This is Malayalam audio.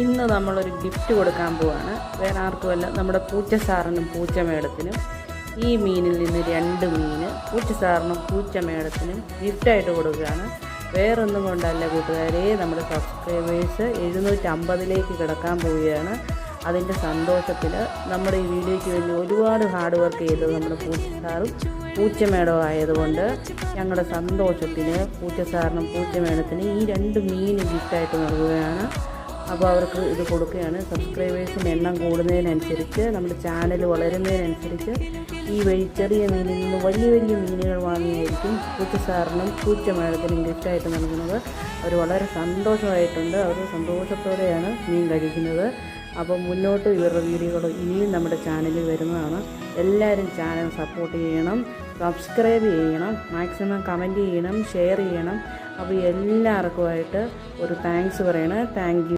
ഇന്ന് നമ്മളൊരു ഗിഫ്റ്റ് കൊടുക്കാൻ പോവാണ്. വേറെ ആർക്കുമല്ല, നമ്മുടെ പൂച്ച സാറിനും പൂച്ച മേഡത്തിനും. ഈ മീനിൽ നിന്ന് 2 മീൻ പൂച്ച സാറിനും പൂച്ച മേഡത്തിനും ഗിഫ്റ്റായിട്ട് കൊടുക്കുകയാണ്. വേറൊന്നും കൊണ്ടല്ല കൂട്ടുകാരെ, നമ്മുടെ സബ്സ്ക്രൈബേഴ്സ് 750ലേക്ക് കിടക്കാൻ പോവുകയാണ്. അതിൻ്റെ സന്തോഷത്തിൽ നമ്മുടെ ഈ വീഡിയോയ്ക്ക് വേണ്ടി ഒരുപാട് ഹാർഡ് വർക്ക് ചെയ്തത് നമ്മുടെ പൂച്ച സാറും പൂച്ച മേഡവും ആയതുകൊണ്ട് ഞങ്ങളുടെ സന്തോഷത്തിന് പൂച്ച സാറിനും പൂച്ച മേഡത്തിനും ഈ 2 മീൻ ഗിഫ്റ്റായിട്ട് നൽകുകയാണ്. അപ്പോൾ അവർക്ക് ഇത് കൊടുക്കുകയാണ്. സബ്സ്ക്രൈബേഴ്സിൻ്റെ എണ്ണം കൂടുന്നതിനനുസരിച്ച്, നമ്മുടെ ചാനൽ വളരുന്നതിനനുസരിച്ച് ഈ വഴി ചെറിയ മീനിൽ നിന്ന് വലിയ വലിയ മീനുകൾ വാങ്ങിയായിരിക്കും പൂച്ച സാറിനും പൂച്ച മേഡത്തിനും ഗിഫ്റ്റായിട്ട് നൽകുന്നത്. അവർ വളരെ സന്തോഷമായിട്ടുണ്ട്. അവർ സന്തോഷത്തോടെയാണ് മീൻ കഴിക്കുന്നത്. അപ്പോൾ മുന്നോട്ട് ഇവരുടെ വീഡിയോകൾ ഇനിയും നമ്മുടെ ചാനലിൽ വരുന്നതാണ്. എല്ലാവരും ചാനൽ സപ്പോർട്ട് ചെയ്യണം, സബ്സ്ക്രൈബ് ചെയ്യണം, മാക്സിമം കമൻറ്റ് ചെയ്യണം, ഷെയർ ചെയ്യണം. അപ്പോൾ എല്ലാവർക്കുമായിട്ട് ഒരു താങ്ക്സ് പറയണം. Thank you.